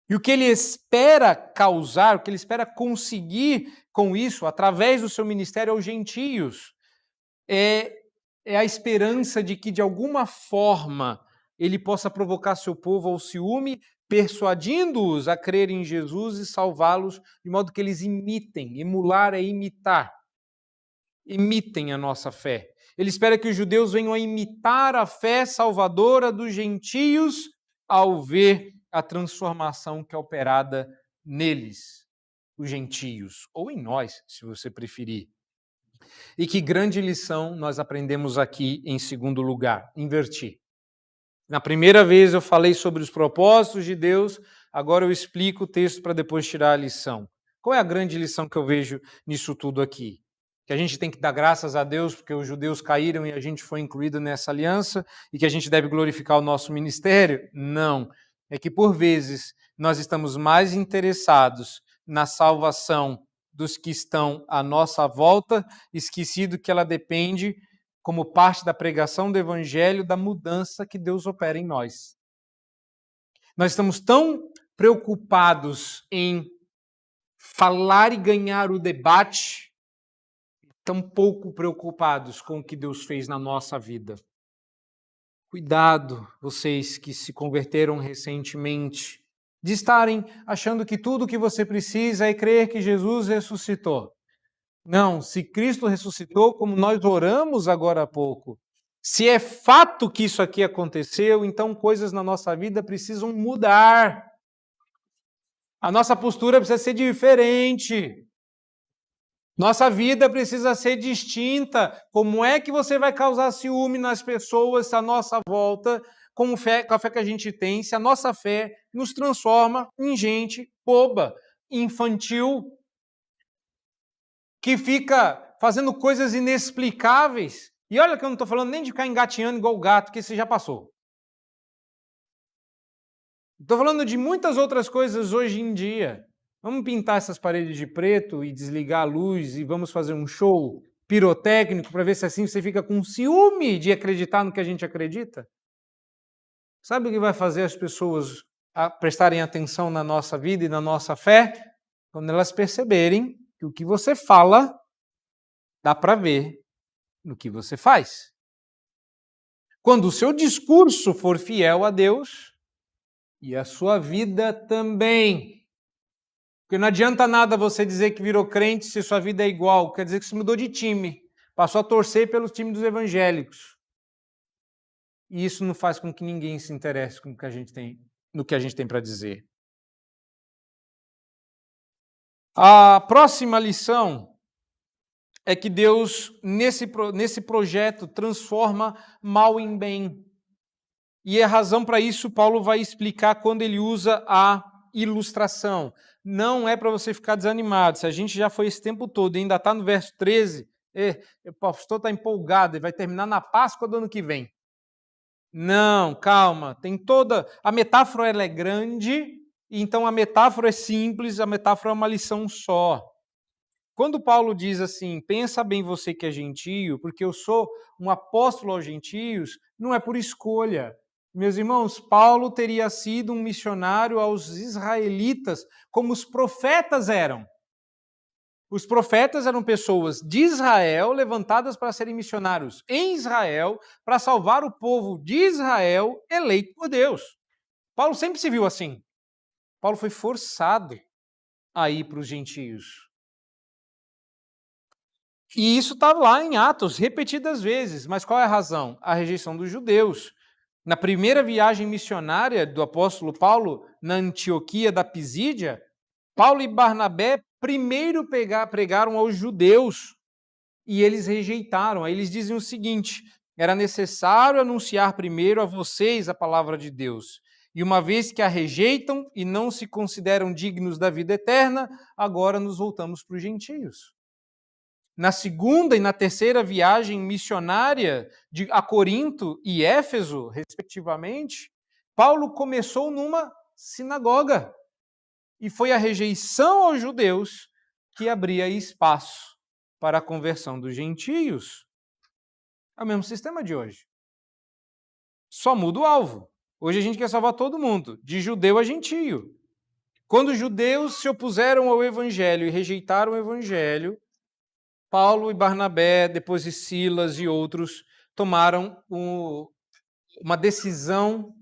E o que ele espera causar, o que ele espera conseguir com isso, através do seu ministério aos gentios, é a esperança de que, de alguma forma, ele possa provocar seu povo ao ciúme, persuadindo-os a crer em Jesus e salvá-los, de modo que eles imitem. Emular é imitar. Imitem a nossa fé. Ele espera que os judeus venham a imitar a fé salvadora dos gentios ao ver a transformação que é operada neles, os gentios, ou em nós, se você preferir. E que grande lição nós aprendemos aqui em segundo lugar: invertir. Na primeira vez eu falei sobre os propósitos de Deus, agora eu explico o texto para depois tirar a lição. Qual é a grande lição que eu vejo nisso tudo aqui? Que a gente tem que dar graças a Deus porque os judeus caíram e a gente foi incluído nessa aliança e que a gente deve glorificar o nosso ministério? Não. É que por vezes nós estamos mais interessados na salvação dos que estão à nossa volta, esquecido que ela depende, como parte da pregação do evangelho, da mudança que Deus opera em nós. Nós estamos tão preocupados em falar e ganhar o debate, tão pouco preocupados com o que Deus fez na nossa vida. Cuidado, vocês que se converteram recentemente, de estarem achando que tudo o que você precisa é crer que Jesus ressuscitou. Não, se Cristo ressuscitou, como nós oramos agora há pouco, se é fato que isso aqui aconteceu, então coisas na nossa vida precisam mudar. A nossa postura precisa ser diferente. Nossa vida precisa ser distinta. Como é que você vai causar ciúme nas pessoas à nossa volta, com a fé que a gente tem, se a nossa fé nos transforma em gente boba, infantil, que fica fazendo coisas inexplicáveis? E olha que eu não estou falando nem de ficar engateando igual o gato, que esse já passou. Estou falando de muitas outras coisas hoje em dia. Vamos pintar essas paredes de preto e desligar a luz e vamos fazer um show pirotécnico para ver se assim você fica com ciúme de acreditar no que a gente acredita? Sabe o que vai fazer as pessoas prestarem atenção na nossa vida e na nossa fé? Quando elas perceberem que o que você fala dá para ver no que você faz. Quando o seu discurso for fiel a Deus e a sua vida também. Porque não adianta nada você dizer que virou crente se sua vida é igual, quer dizer que você mudou de time, passou a torcer pelo time dos evangélicos. E isso não faz com que ninguém se interesse com o que a gente tem, no que a gente tem para dizer. A próxima lição é que Deus, nesse projeto, transforma mal em bem. E a razão para isso, Paulo vai explicar quando ele usa a ilustração. Não é para você ficar desanimado. Se a gente já foi esse tempo todo e ainda está no verso 13, o pastor está empolgado e vai terminar na Páscoa do ano que vem. Não, calma. Tem toda... A metáfora ela é grande, então a metáfora é simples, a metáfora é uma lição só. Quando Paulo diz assim, pensa bem você que é gentio, porque eu sou um apóstolo aos gentios, não é por escolha. Meus irmãos, Paulo teria sido um missionário aos israelitas, como os profetas eram. Os profetas eram pessoas de Israel levantadas para serem missionários em Israel, para salvar o povo de Israel eleito por Deus. Paulo sempre se viu assim. Paulo foi forçado a ir para os gentios. E isso está lá em Atos, repetidas vezes. Mas qual é a razão? A rejeição dos judeus. Na primeira viagem missionária do apóstolo Paulo, na Antioquia da Pisídia, Paulo e Barnabé primeiro pregaram aos judeus e eles rejeitaram. Aí eles dizem o seguinte: era necessário anunciar primeiro a vocês a palavra de Deus. E uma vez que a rejeitam e não se consideram dignos da vida eterna, agora nos voltamos para os gentios. Na segunda e na terceira viagem missionária a Corinto e Éfeso, respectivamente, Paulo começou numa sinagoga. E foi a rejeição aos judeus que abria espaço para a conversão dos gentios. É o mesmo sistema de hoje. Só muda o alvo. Hoje a gente quer salvar todo mundo, de judeu a gentio. Quando os judeus se opuseram ao evangelho e rejeitaram o evangelho, Paulo e Barnabé, depois de Silas e outros, tomaram uma decisão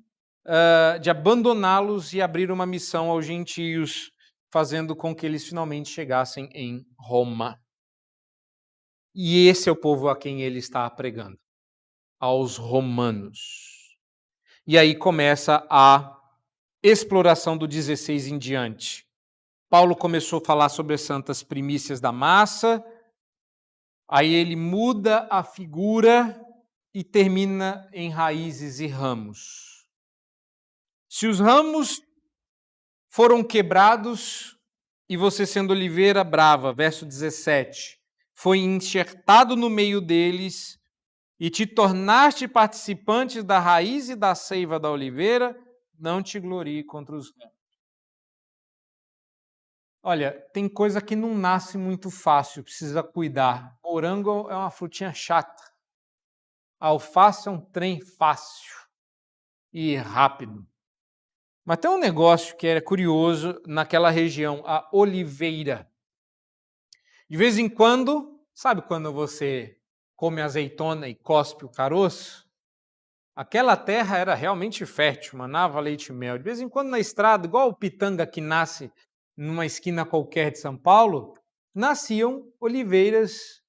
de abandoná-los e abrir uma missão aos gentios, fazendo com que eles finalmente chegassem em Roma. E esse é o povo a quem ele está pregando, aos romanos. E aí começa a exploração do 16 em diante. Paulo começou a falar sobre as santas primícias da massa, Aí ele muda a figura e termina em raízes e ramos. Se os ramos foram quebrados e você, sendo oliveira brava, verso 17, foi enxertado no meio deles e te tornaste participante da raiz e da seiva da oliveira, não te glorie contra os ramos. Olha, tem coisa que não nasce muito fácil, precisa cuidar. Morango é uma frutinha chata. A alface é um trem fácil e rápido. Mas tem um negócio que é curioso naquela região, a oliveira. De vez em quando, sabe quando você come azeitona e cospe o caroço? Aquela terra era realmente fértil, manava leite e mel. De vez em quando na estrada, igual o pitanga que nasce numa esquina qualquer de São Paulo, nasciam oliveiras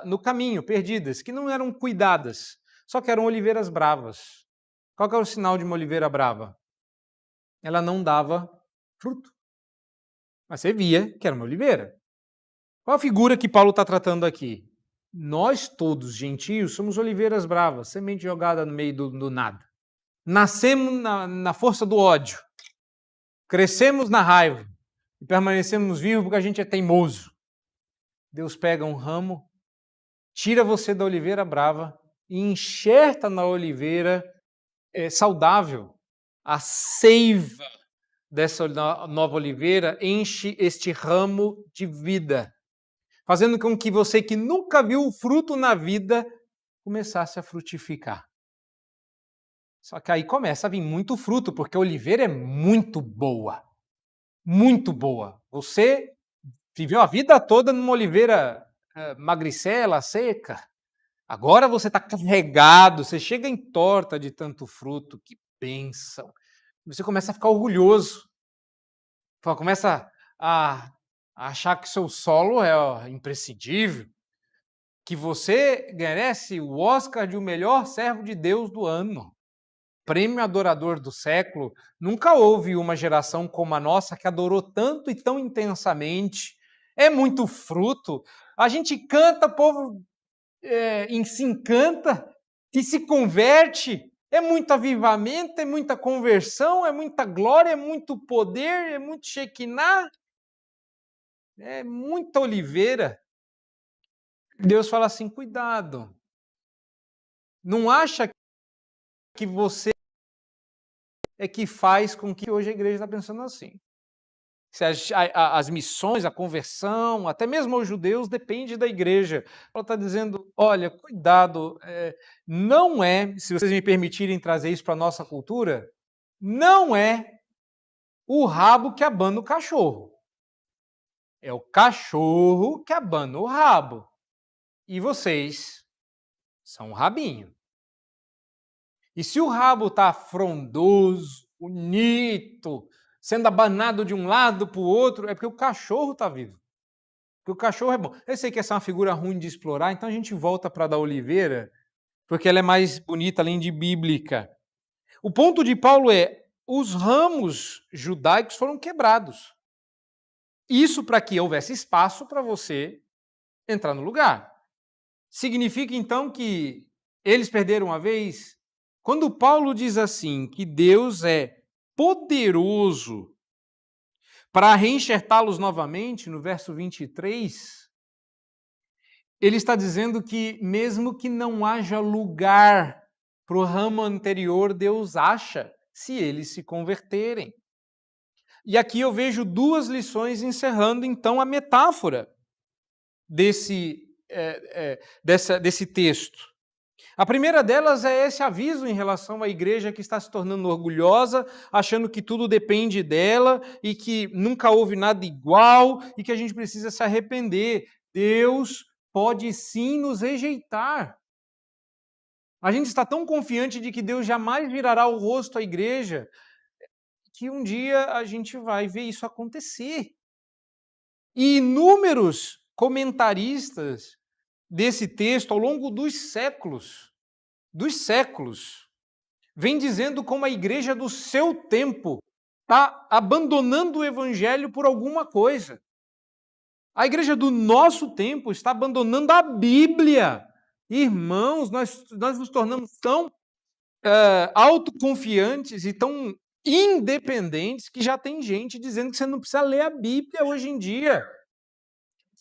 no caminho, perdidas, que não eram cuidadas, só que eram oliveiras bravas. Qual que era o sinal de uma oliveira brava? Ela não dava fruto, mas você via que era uma oliveira. Qual a figura que Paulo está tratando aqui? Nós todos, gentios, somos oliveiras bravas, semente jogada no meio do nada. Nascemos na força do ódio, crescemos na raiva e permanecemos vivos porque a gente é teimoso. Deus pega um ramo, tira você da oliveira brava e enxerta na oliveira saudável. A seiva dessa nova oliveira enche este ramo de vida, fazendo com que você que nunca viu o fruto na vida começasse a frutificar. Só que aí começa a vir muito fruto, porque a oliveira é muito boa. Muito boa. Você viveu a vida toda numa oliveira magricela, seca. Agora você está carregado, você chega em torta de tanto fruto. Que bênção. Você começa a ficar orgulhoso. Começa a achar que seu solo é imprescindível, que você merece o Oscar de o melhor servo de Deus do ano. Prêmio Adorador do Século. Nunca houve uma geração como a nossa que adorou tanto e tão intensamente. É muito fruto. A gente canta, o povo se encanta, que se converte. É muito avivamento, é muita conversão, é muita glória, é muito poder, é muito Shekinah, é muita oliveira. Deus fala assim, cuidado. Não acha que você é que faz com que hoje a igreja está pensando assim. Se as missões, a conversão, até mesmo os judeus, depende da igreja. Ela está dizendo, olha, cuidado, não é, se vocês me permitirem trazer isso para a nossa cultura, não é o rabo que abana o cachorro. É o cachorro que abana o rabo. E vocês são o rabinho. E se o rabo está frondoso, bonito, sendo abanado de um lado para o outro, é porque o cachorro está vivo. Porque o cachorro é bom. Eu sei que essa é uma figura ruim de explorar, então a gente volta para a da oliveira, porque ela é mais bonita, além de bíblica. O ponto de Paulo é, os ramos judaicos foram quebrados. Isso para que houvesse espaço para você entrar no lugar. Significa, então, que eles perderam a vez? Quando Paulo diz assim, que Deus é poderoso para reenxertá-los novamente, no verso 23, ele está dizendo que mesmo que não haja lugar para o ramo anterior, Deus acha, se eles se converterem. E aqui eu vejo duas lições encerrando, então, a metáfora desse texto. A primeira delas é esse aviso em relação à igreja que está se tornando orgulhosa, achando que tudo depende dela e que nunca houve nada igual e que a gente precisa se arrepender. Deus pode sim nos rejeitar. A gente está tão confiante de que Deus jamais virará o rosto à igreja que um dia a gente vai ver isso acontecer. E inúmeros comentaristas desse texto ao longo dos séculos, vem dizendo como a igreja do seu tempo está abandonando o evangelho por alguma coisa. A igreja do nosso tempo está abandonando a Bíblia. Irmãos, nós nos tornamos tão autoconfiantes e tão independentes que já tem gente dizendo que você não precisa ler a Bíblia hoje em dia.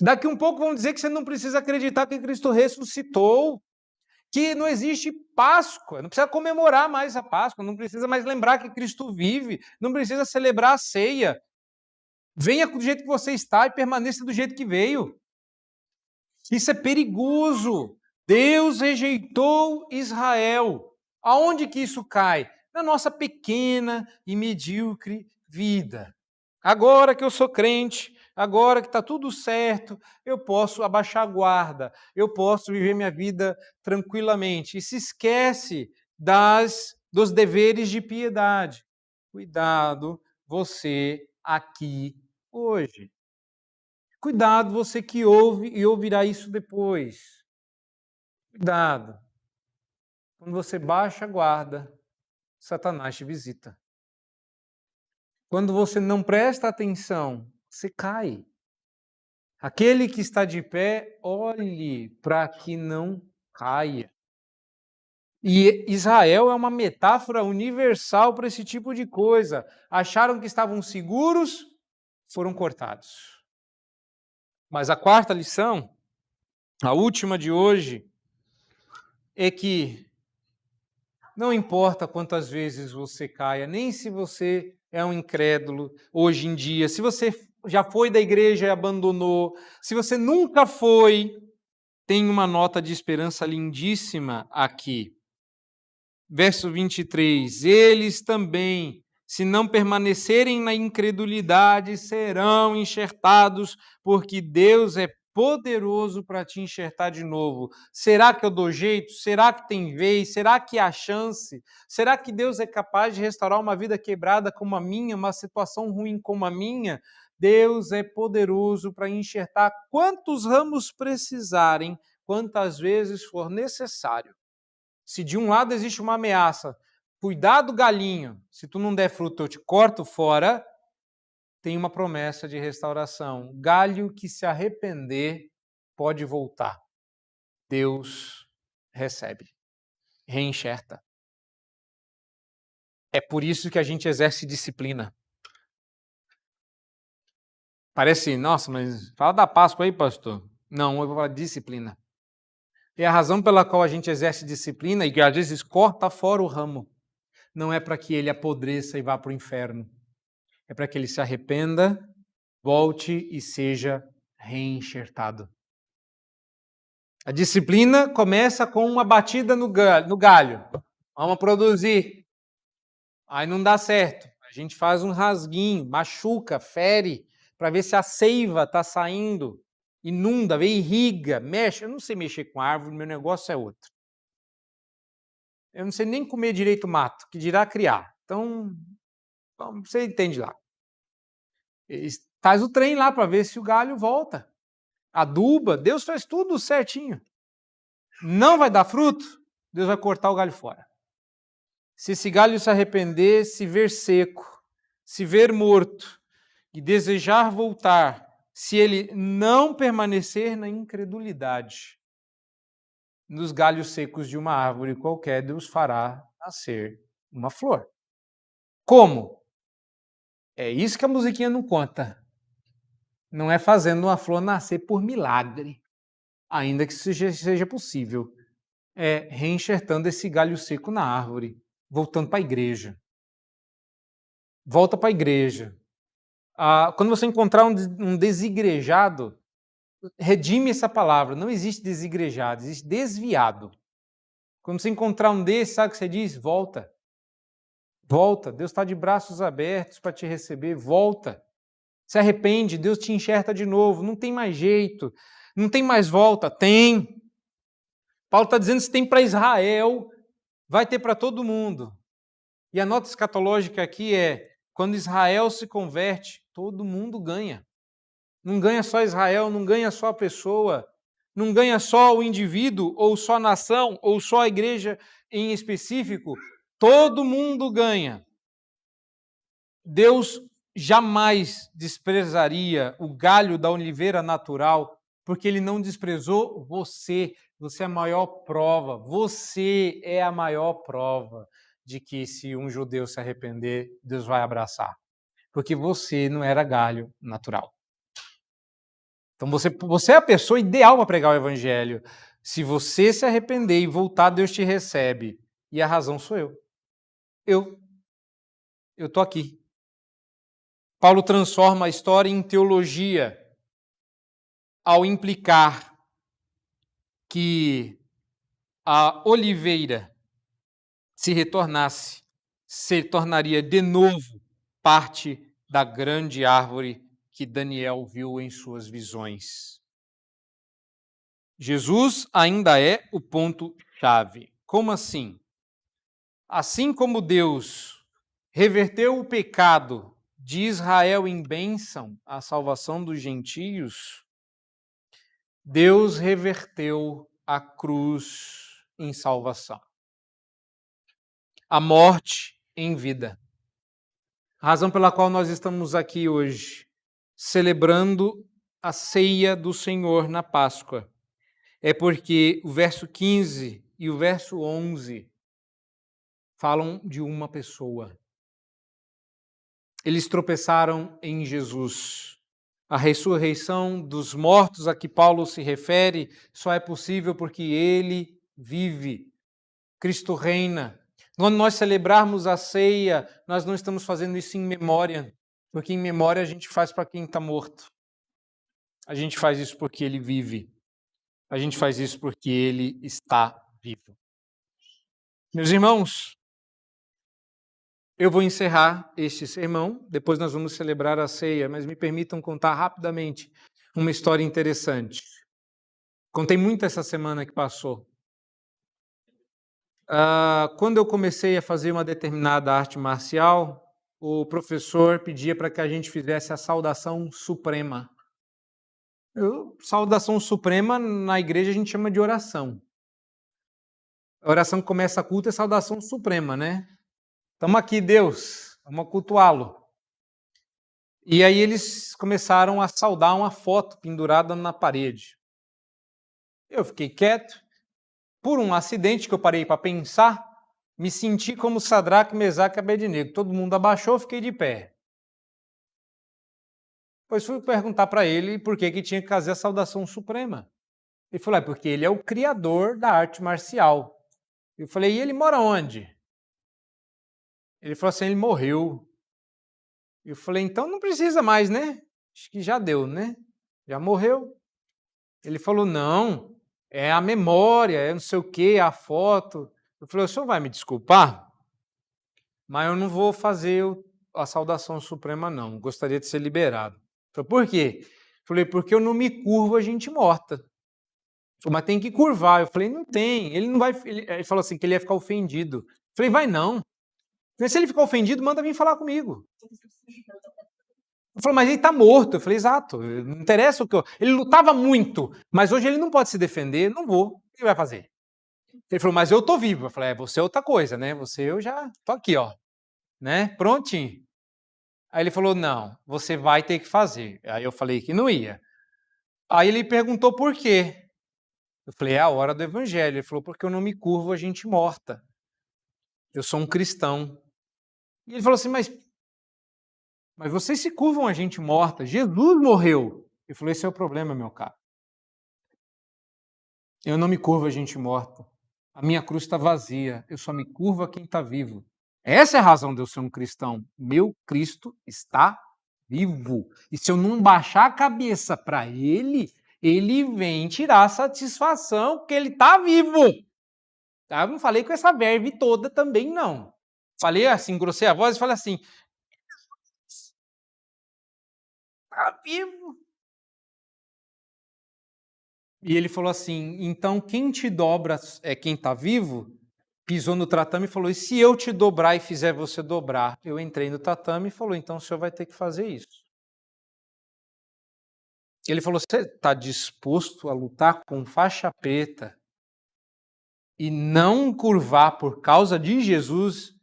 Daqui um pouco vão dizer que você não precisa acreditar que Cristo ressuscitou, que não existe Páscoa, não precisa comemorar mais a Páscoa, não precisa mais lembrar que Cristo vive, não precisa celebrar a ceia. Venha do jeito que você está e permaneça do jeito que veio. Isso é perigoso. Deus rejeitou Israel. Aonde que isso cai? Na nossa pequena e medíocre vida. Agora que eu sou crente, agora que está tudo certo, eu posso abaixar a guarda, eu posso viver minha vida tranquilamente. E se esquece dos deveres de piedade. Cuidado, você aqui hoje. Cuidado, você que ouve e ouvirá isso depois. Cuidado. Quando você baixa a guarda, Satanás te visita. Quando você não presta atenção, você cai. Aquele que está de pé, olhe para que não caia. E Israel é uma metáfora universal para esse tipo de coisa. Acharam que estavam seguros, foram cortados. Mas a quarta lição, a última de hoje, é que não importa quantas vezes você caia, nem se você é um incrédulo hoje em dia, se você já foi da igreja e abandonou, se você nunca foi, tem uma nota de esperança lindíssima aqui. Verso 23, eles também, se não permanecerem na incredulidade, serão enxertados, porque Deus é poderoso para te enxertar de novo. Será que eu dou jeito? Será que tem vez? Será que há chance? Será que Deus é capaz de restaurar uma vida quebrada como a minha, uma situação ruim como a minha? Deus é poderoso para enxertar quantos ramos precisarem, quantas vezes for necessário. Se de um lado existe uma ameaça, cuidado galinho, se tu não der fruto eu te corto fora, tem uma promessa de restauração. Galho que se arrepender pode voltar. Deus recebe, reenxerta. É por isso que a gente exerce disciplina. Parece, nossa, mas fala da Páscoa aí, pastor. Não, eu vou falar de disciplina. E a razão pela qual a gente exerce disciplina e que às vezes corta fora o ramo, não é para que ele apodreça e vá para o inferno. É para que ele se arrependa, volte e seja reenxertado. A disciplina começa com uma batida no galho. Vamos produzir. Aí não dá certo. A gente faz um rasguinho, machuca, fere, para ver se a seiva está saindo. Inunda, irriga, mexe. Eu não sei mexer com árvore, meu negócio é outro. Eu não sei nem comer direito mato, que dirá criar. Então, você entende lá. Faz o trem lá para ver se o galho volta. Aduba, Deus faz tudo certinho. Não vai dar fruto, Deus vai cortar o galho fora. Se esse galho se arrepender, se ver seco, se ver morto e desejar voltar, se ele não permanecer na incredulidade, nos galhos secos de uma árvore qualquer, Deus fará nascer uma flor. Como? É isso que a musiquinha não conta. Não é fazendo uma flor nascer por milagre, ainda que isso seja possível. É reenxertando esse galho seco na árvore, voltando para a igreja. Volta para a igreja. Quando você encontrar um desigrejado, redime essa palavra. Não existe desigrejado, existe desviado. Quando você encontrar um desses, sabe o que você diz? Volta. Volta. Deus está de braços abertos para te receber. Volta. Se arrepende, Deus te enxerta de novo. Não tem mais jeito. Não tem mais volta. Tem. Paulo está dizendo que se tem para Israel, vai ter para todo mundo. E a nota escatológica aqui é: quando Israel se converte, todo mundo ganha. Não ganha só Israel, não ganha só a pessoa, não ganha só o indivíduo, ou só a nação, ou só a igreja em específico. Todo mundo ganha. Deus jamais desprezaria o galho da oliveira natural, porque ele não desprezou você. Você é a maior prova. Você é a maior prova de que se um judeu se arrepender, Deus vai abraçar. Porque você não era galho natural. Então você é a pessoa ideal para pregar o evangelho. Se você se arrepender e voltar, Deus te recebe. E a razão sou eu. Eu estou aqui. Paulo transforma a história em teologia ao implicar que a oliveira se tornaria de novo parte da grande árvore que Daniel viu em suas visões. Jesus ainda é o ponto-chave. Como assim? Assim como Deus reverteu o pecado de Israel em bênção, a salvação dos gentios, Deus reverteu a cruz em salvação, a morte em vida. A razão pela qual nós estamos aqui hoje, celebrando a ceia do Senhor na Páscoa, é porque o verso 15 e o verso 11 falam de uma pessoa. Eles tropeçaram em Jesus. A ressurreição dos mortos a que Paulo se refere só é possível porque ele vive. Cristo reina. Quando nós celebrarmos a ceia, nós não estamos fazendo isso em memória, porque em memória a gente faz para quem está morto. A gente faz isso porque ele vive. A gente faz isso porque ele está vivo. Meus irmãos, eu vou encerrar este sermão, depois nós vamos celebrar a ceia, mas me permitam contar rapidamente uma história interessante. Contei muito essa semana que passou. Quando eu comecei a fazer uma determinada arte marcial, o professor pedia para que a gente fizesse a saudação suprema. Saudação suprema, na igreja a gente chama de oração. A oração que começa a culto é saudação suprema, né? Estamos aqui, Deus, vamos cultuá-lo. E aí eles começaram a saudar uma foto pendurada na parede. Eu fiquei quieto. Por um acidente que eu parei para pensar, me senti como Sadraque, Mesaque e Abednego. Todo mundo abaixou, eu fiquei de pé. Depois fui perguntar para ele por que tinha que fazer a saudação suprema. Ele falou, porque ele é o criador da arte marcial. Eu falei, e ele mora onde? Ele falou assim, ele morreu. Eu falei, então não precisa mais, né? Acho que já deu, né? Já morreu. Ele falou, não, é a memória, é não sei o quê, a foto. Eu falei, o senhor vai me desculpar, mas eu não vou fazer a saudação suprema, não. Gostaria de ser liberado. Eu falei, por quê? Eu falei, porque eu não me curvo a gente morta. Ele falou, mas tem que curvar. Eu falei, não tem. Ele não vai. Ele falou assim que ele ia ficar ofendido. Eu falei, vai não. Mas se ele ficar ofendido, manda vir falar comigo. Ele falou, mas ele está morto. Eu falei, exato. Não interessa o que eu. Ele lutava muito, mas hoje ele não pode se defender. Não vou. O que ele vai fazer? Ele falou, mas eu tô vivo. Eu falei, você é outra coisa, né? Você eu já tô aqui, ó, né? Prontinho. Aí ele falou, não, você vai ter que fazer. Aí eu falei que não ia. Aí ele perguntou por quê. Eu falei, é a hora do evangelho. Ele falou, porque eu não me curvo a gente morta. Eu sou um cristão. E ele falou assim, mas vocês se curvam a gente morta. Jesus morreu. Eu falei, esse é o problema, meu caro. Eu não me curvo a gente morta. A minha cruz está vazia. Eu só me curvo a quem está vivo. Essa é a razão de eu ser um cristão. Meu Cristo está vivo. E se eu não baixar a cabeça para ele, ele vem tirar a satisfação porque ele está vivo. Tá? Eu não falei com essa verve toda também, não. Falei assim, engrossei a voz e falei assim, está vivo. E ele falou assim, então quem te dobra é quem está vivo? Pisou no tatame e falou, e se eu te dobrar e fizer você dobrar? Eu entrei no tatame e falou, então o senhor vai ter que fazer isso. Ele falou, você está disposto a lutar com faixa preta e não curvar por causa de Jesus?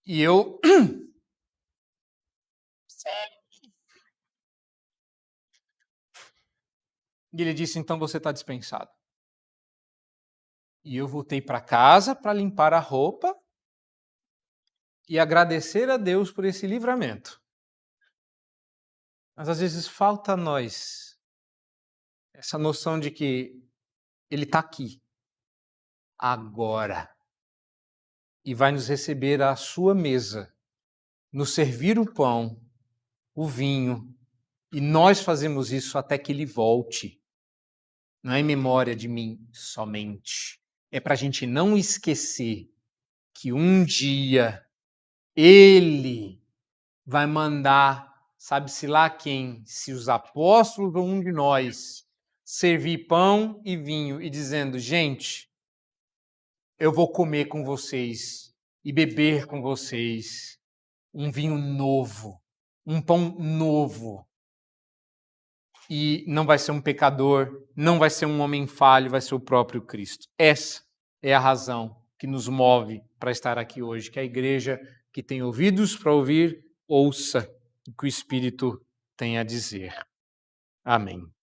E eu, E ele disse: então você está dispensado. E eu voltei para casa para limpar a roupa e agradecer a Deus por esse livramento. Mas às vezes falta a nós essa noção de que Ele está aqui, agora, e vai nos receber à sua mesa, nos servir o pão, o vinho, e nós fazemos isso até que Ele volte. Não é em memória de mim somente. É para a gente não esquecer que um dia Ele vai mandar, sabe-se lá quem, se os apóstolos ou um de nós, servir pão e vinho e dizendo: gente, eu vou comer com vocês e beber com vocês um vinho novo, um pão novo. E não vai ser um pecador, não vai ser um homem falho, vai ser o próprio Cristo. Essa é a razão que nos move para estar aqui hoje, que a igreja que tem ouvidos para ouvir, ouça o que o Espírito tem a dizer. Amém.